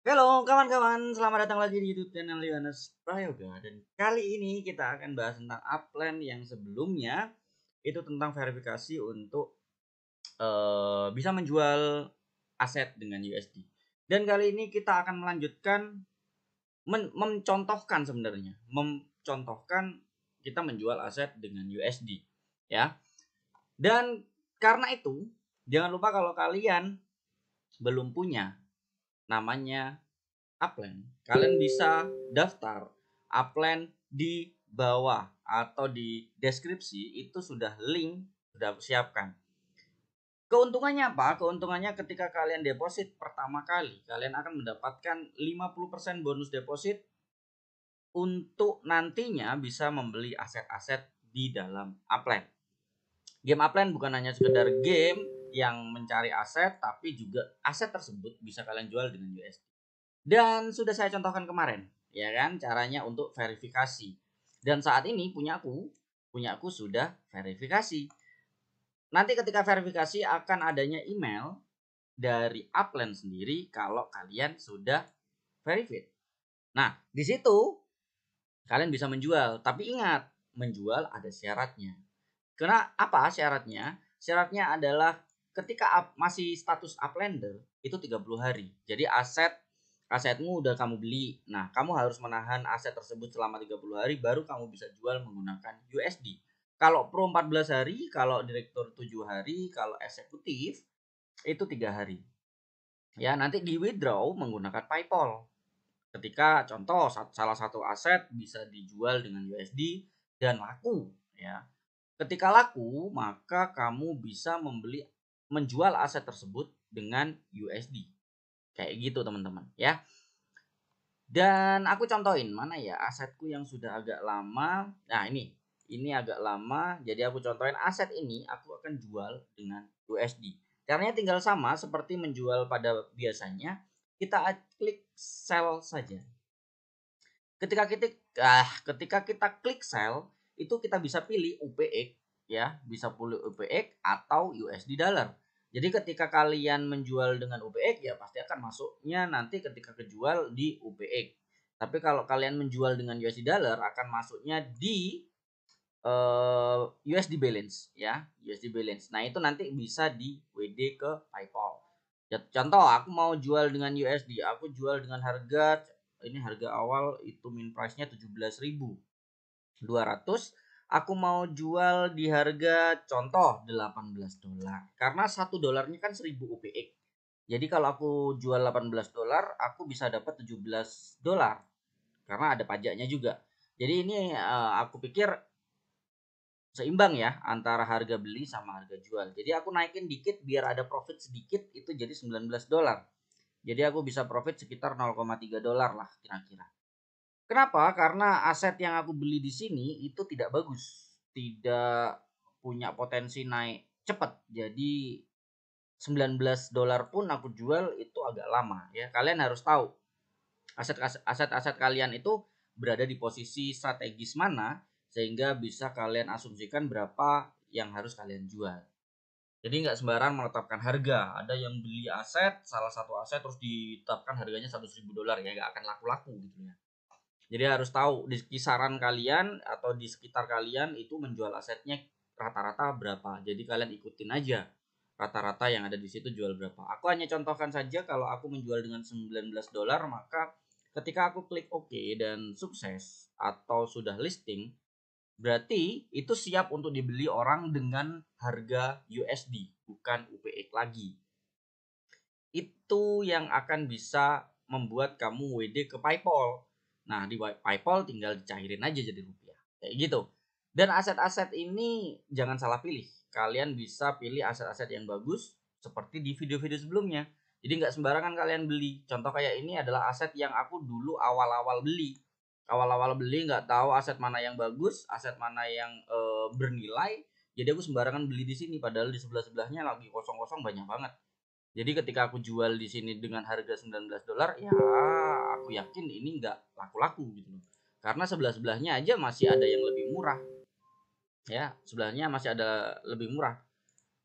Halo kawan-kawan, selamat datang lagi di YouTube channel Yohanes Prayoga. Dan kali ini kita akan bahas tentang upline yang sebelumnya itu tentang verifikasi untuk bisa menjual aset dengan USD. Dan kali ini kita akan melanjutkan mencontohkan sebenarnya, mencontohkan kita menjual aset dengan USD, ya. Dan karena itu jangan lupa kalau kalian belum punya namanya upline, kalian bisa daftar upline di bawah atau di deskripsi itu sudah link sudah aku siapkan. Keuntungannya apa? Keuntungannya ketika kalian deposit pertama kali, kalian akan mendapatkan 50% bonus deposit untuk nantinya bisa membeli aset-aset di dalam upline. Game upline bukan hanya sekedar game yang mencari aset, tapi juga aset tersebut bisa kalian jual dengan USD. Dan sudah saya contohkan kemarin, ya kan, caranya untuk verifikasi. Dan saat ini punyaku sudah verifikasi. Nanti ketika verifikasi akan adanya email dari upline sendiri kalau kalian sudah verified. Nah, di situ kalian bisa menjual, tapi ingat, menjual ada syaratnya. Karena apa syaratnya? Syaratnya adalah ketika masih status uplander itu 30 hari. Jadi asetmu udah kamu beli. Nah, kamu harus menahan aset tersebut selama 30 hari baru kamu bisa jual menggunakan USD. Kalau pro 14 hari, kalau direktur 7 hari, kalau eksekutif itu 3 hari. Ya, nanti di withdraw menggunakan PayPal. Ketika contoh salah satu aset bisa dijual dengan USD dan laku, ya. Ketika laku, maka kamu bisa menjual aset tersebut dengan USD. Kayak gitu, teman-teman, ya. Dan aku contohin mana ya asetku yang sudah agak lama. Nah, ini agak lama. Jadi aku contohin aset ini aku akan jual dengan USD. Caranya tinggal sama seperti menjual pada biasanya. Kita klik sell saja. Ketika kita klik sell, itu kita bisa pilih UPX, ya, bisa pilih UPX atau USD dollar. Jadi ketika kalian menjual dengan UPX ya pasti akan masuknya nanti ketika kejual di UPX. Tapi kalau kalian menjual dengan USD dollar akan masuknya di USD balance, ya, USD balance. Nah, itu nanti bisa di WD ke PayPal. Contoh, aku mau jual dengan USD, aku jual dengan harga awal itu min price-nya 17.200. Aku mau jual di harga contoh $18. Karena $1 kan 1000 UPX. Jadi kalau aku jual $18, aku bisa dapat $17 karena ada pajaknya juga. Jadi ini aku pikir seimbang ya antara harga beli sama harga jual. Jadi aku naikin dikit biar ada profit sedikit itu jadi $19. Jadi aku bisa profit sekitar $0,3 lah kira-kira. Kenapa? Karena aset yang aku beli di sini itu tidak bagus, tidak punya potensi naik cepat. Jadi $19 pun aku jual itu agak lama, ya. Kalian harus tahu aset-aset kalian itu berada di posisi strategis mana sehingga bisa kalian asumsikan berapa yang harus kalian jual. Jadi nggak sembarang menetapkan harga. Ada yang beli aset, salah satu aset terus ditetapkan harganya $100.000 ya nggak akan laku-laku gitu ya. Jadi harus tahu di kisaran kalian atau di sekitar kalian itu menjual asetnya rata-rata berapa. Jadi kalian ikutin aja rata-rata yang ada di situ jual berapa. Aku hanya contohkan saja kalau aku menjual dengan $19, maka ketika aku klik OK dan sukses atau sudah listing, berarti itu siap untuk dibeli orang dengan harga USD, bukan UPX lagi. Itu yang akan bisa membuat kamu WD ke PayPal. Nah, di PayPal tinggal dicairin aja jadi rupiah. Kayak gitu. Dan aset-aset ini jangan salah pilih. Kalian bisa pilih aset-aset yang bagus seperti di video-video sebelumnya. Jadi nggak sembarangan kalian beli. Contoh kayak ini adalah aset yang aku dulu awal-awal beli. Awal-awal beli nggak tahu aset mana yang bagus, aset mana yang bernilai. Jadi aku sembarangan beli di sini padahal di sebelah-sebelahnya lagi kosong-kosong banyak banget. Jadi ketika aku jual di sini dengan harga $19, ya aku yakin ini nggak laku-laku gitu loh. Karena sebelah-sebelahnya aja masih ada yang lebih murah. Ya, sebelahnya masih ada lebih murah.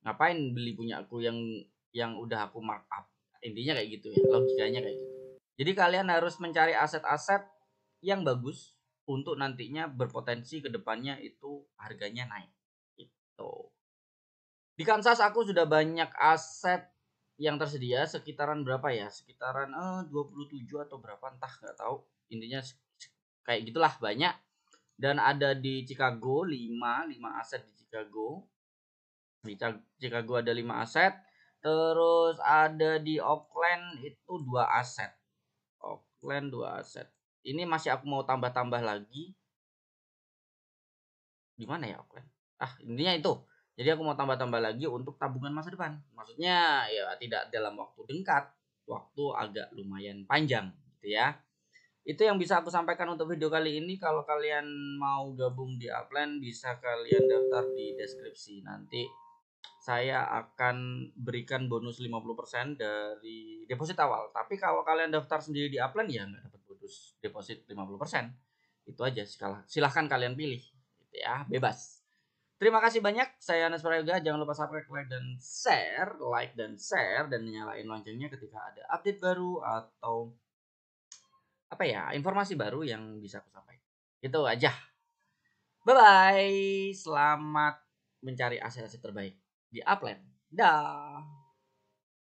Ngapain beli punya aku yang udah aku markup? Intinya kayak gitu ya, logikanya kayak gitu. Jadi kalian harus mencari aset-aset yang bagus untuk nantinya berpotensi ke depannya itu harganya naik. Gitu. Di Kansas aku sudah banyak aset yang tersedia sekitaran berapa ya? Sekitaran 27 atau berapa entah nggak tahu. Intinya kayak gitulah banyak. Dan ada di Chicago 5 aset di Chicago. Di Chicago ada 5 aset. Terus ada di Oakland itu 2 aset. Oakland 2 aset. Ini masih aku mau tambah-tambah lagi. Di mana ya Oakland? Intinya itu. Jadi aku mau tambah-tambah lagi untuk tabungan masa depan. Maksudnya ya tidak dalam waktu dekat, waktu agak lumayan panjang gitu ya. Itu yang bisa aku sampaikan untuk video kali ini. Kalau kalian mau gabung di Upland bisa kalian daftar di deskripsi. Nanti saya akan berikan bonus 50% dari deposit awal. Tapi kalau kalian daftar sendiri di Upland ya nggak dapat bonus deposit 50%. Itu aja, silahkan kalian pilih gitu ya, bebas. Terima kasih banyak. Saya Anas Prayoga. Jangan lupa subscribe, like dan share dan nyalain loncengnya ketika ada update baru atau apa ya, informasi baru yang bisa aku sampaikan. Itu aja. Bye bye. Selamat mencari aset-aset terbaik di Upland. Dah.